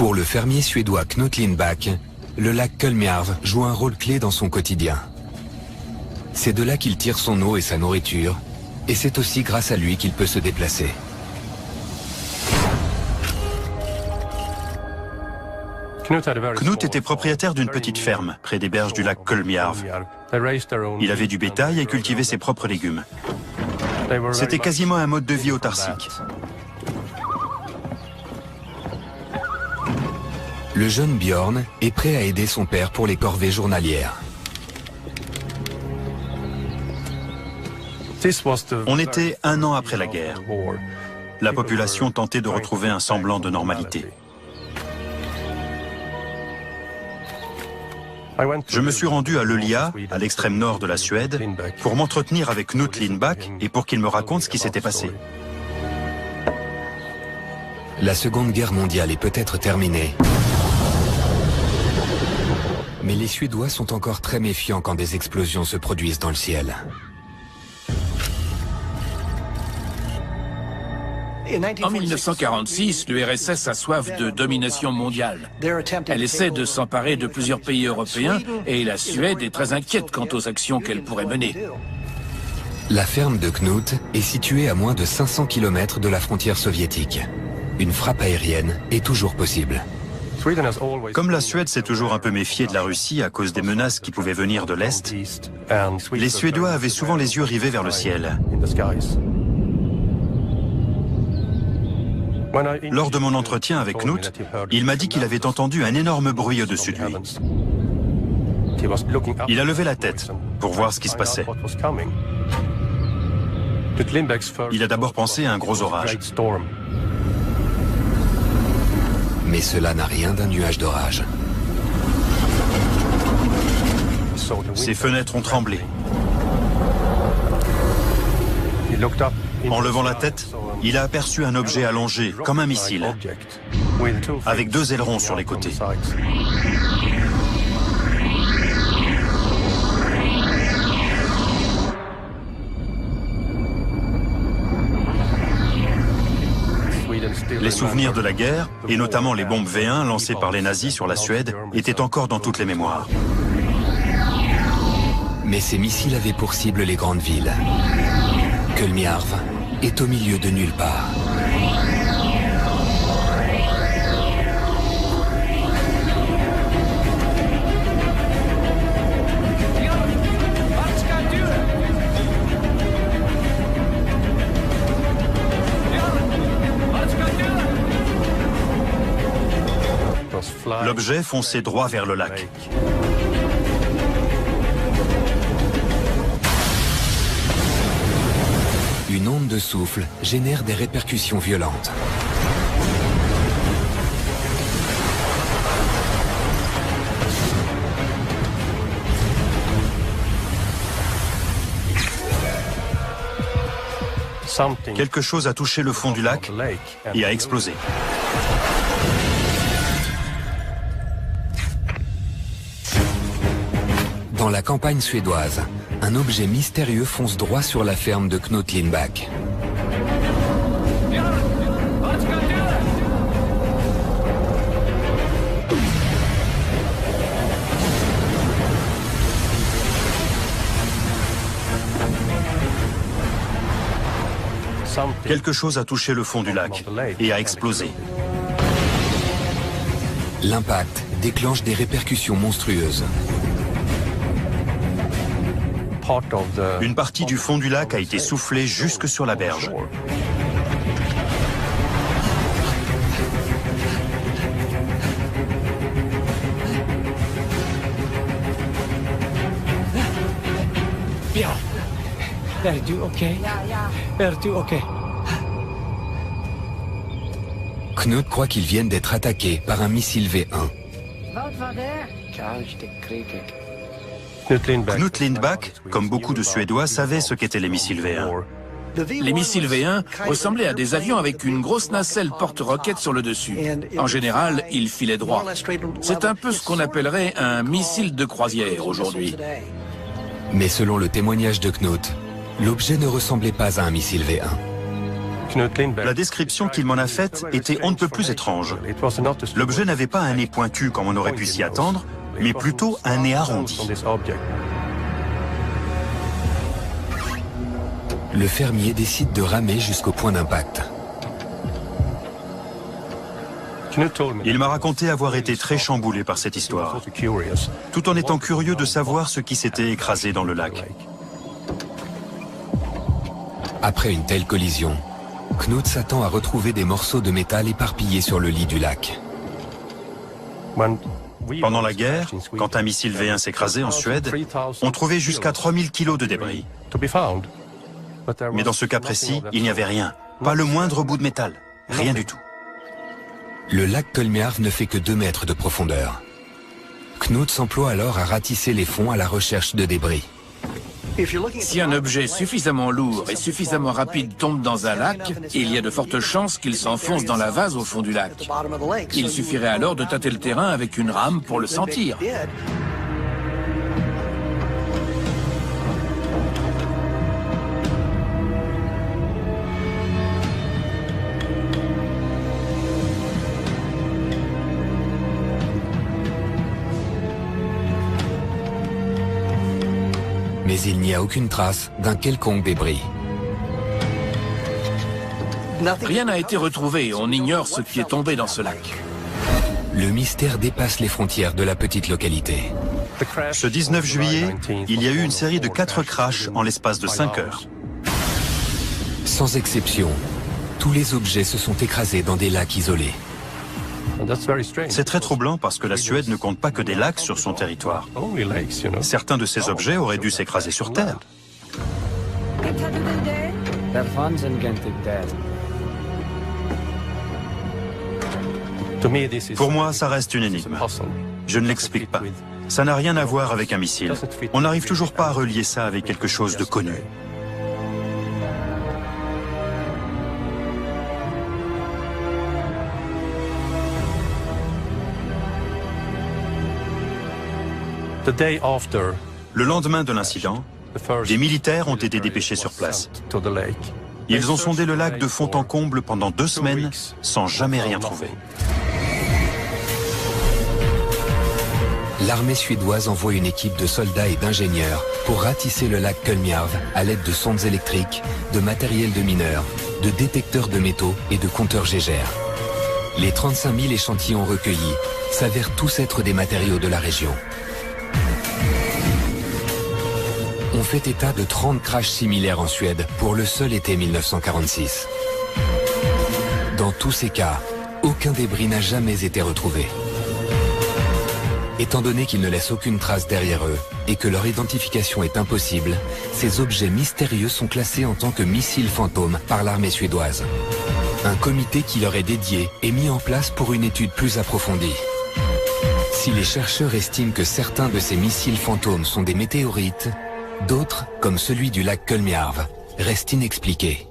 Pour le fermier suédois Knut Lindbäck, le lac Kulmjärv joue un rôle clé dans son quotidien. C'est de là qu'il tire son eau et sa nourriture, et c'est aussi grâce à lui qu'il peut se déplacer. Knut était propriétaire d'une petite ferme près des berges du lac Kulmjärv. Il avait du bétail et cultivait ses propres légumes. C'était quasiment un mode de vie autarcique. Le jeune Björn est prêt à aider son père pour les corvées journalières. On était 1 an après la guerre. La population tentait de retrouver un semblant de normalité. Je me suis rendu à Luleå, à l'extrême nord de la Suède, pour m'entretenir avec Knut Lindbäck et pour qu'il me raconte ce qui s'était passé. La Seconde Guerre mondiale est peut-être terminée. Mais les Suédois sont encore très méfiants quand des explosions se produisent dans le ciel. En 1946, l'URSS a soif de domination mondiale. Elle essaie de s'emparer de plusieurs pays européens et la Suède est très inquiète quant aux actions qu'elle pourrait mener. La ferme de Knut est située à moins de 500 km de la frontière soviétique. Une frappe aérienne est toujours possible. Comme la Suède s'est toujours un peu méfiée de la Russie à cause des menaces qui pouvaient venir de l'Est, les Suédois avaient souvent les yeux rivés vers le ciel. Lors de mon entretien avec Knut, il m'a dit qu'il avait entendu un énorme bruit au-dessus de lui. Il a levé la tête pour voir ce qui se passait. Il a d'abord pensé à un gros orage. Mais cela n'a rien d'un nuage d'orage. Ses fenêtres ont tremblé. En levant la tête, il a aperçu un objet allongé, comme un missile, avec 2 ailerons sur les côtés. Les souvenirs de la guerre, et notamment les bombes V1 lancées par les nazis sur la Suède, étaient encore dans toutes les mémoires. Mais ces missiles avaient pour cible les grandes villes. Kulmjärv est au milieu de nulle part. L'objet fonçait droit vers le lac. Une onde de souffle génère des répercussions violentes. Quelque chose a touché le fond du lac et a explosé. Dans la campagne suédoise, un objet mystérieux fonce droit sur la ferme de Knut Lindbäck. Quelque chose a touché le fond du lac et a explosé. L'impact déclenche des répercussions monstrueuses. Une partie du fond du lac a été soufflée jusque sur la berge. Bien. Är du okej? Är du okej? Knut croit qu'ils viennent d'être attaqués par un missile V1. Knut Lindbäck, comme beaucoup de Suédois, savait ce qu'étaient les missiles V1. Les missiles V1 ressemblaient à des avions avec une grosse nacelle porte-roquettes sur le dessus. En général, ils filaient droit. C'est un peu ce qu'on appellerait un missile de croisière aujourd'hui. Mais selon le témoignage de Knut, l'objet ne ressemblait pas à un missile V1. La description qu'il m'en a faite était on ne peut plus étrange. L'objet n'avait pas un nez pointu comme on aurait pu s'y attendre, mais plutôt un nez arrondi. Le fermier décide de ramer jusqu'au point d'impact. Il m'a raconté avoir été très chamboulé par cette histoire, tout en étant curieux de savoir ce qui s'était écrasé dans le lac. Après une telle collision, Knut s'attend à retrouver des morceaux de métal éparpillés sur le lit du lac. Pendant la guerre, quand un missile V1 s'écrasait en Suède, on trouvait jusqu'à 3000 kilos de débris. Mais dans ce cas précis, il n'y avait rien. Pas le moindre bout de métal. Rien du tout. Le lac Kolmjärv ne fait que 2 mètres de profondeur. Knut s'emploie alors à ratisser les fonds à la recherche de débris. Si un objet suffisamment lourd et suffisamment rapide tombe dans un lac, il y a de fortes chances qu'il s'enfonce dans la vase au fond du lac. Il suffirait alors de tâter le terrain avec une rame pour le sentir. Mais il n'y a aucune trace d'un quelconque débris. Rien n'a été retrouvé, on ignore ce qui est tombé dans ce lac. Le mystère dépasse les frontières de la petite localité. Ce 19 juillet, il y a eu une série de 4 crashs en l'espace de 5 heures. Sans exception, tous les objets se sont écrasés dans des lacs isolés. C'est très troublant parce que la Suède ne compte pas que des lacs sur son territoire. Certains de ces objets auraient dû s'écraser sur Terre. Pour moi, ça reste une énigme. Je ne l'explique pas. Ça n'a rien à voir avec un missile. On n'arrive toujours pas à relier ça avec quelque chose de connu. Le lendemain de l'incident, des militaires ont été dépêchés sur place. Ils ont sondé le lac de fond en comble pendant 2 semaines sans jamais rien trouver. L'armée suédoise envoie une équipe de soldats et d'ingénieurs pour ratisser le lac Kolmjärv à l'aide de sondes électriques, de matériel de mineurs, de détecteurs de métaux et de compteurs Geiger. Les 35 000 échantillons recueillis s'avèrent tous être des matériaux de la région. On fait état de 30 crashs similaires en Suède pour le seul été 1946. Dans tous ces cas, aucun débris n'a jamais été retrouvé. Étant donné qu'ils ne laissent aucune trace derrière eux et que leur identification est impossible, ces objets mystérieux sont classés en tant que missiles fantômes par l'armée suédoise. Un comité qui leur est dédié est mis en place pour une étude plus approfondie. Si les chercheurs estiment que certains de ces missiles fantômes sont des météorites, d'autres, comme celui du lac Kolmjärv, restent inexpliqués.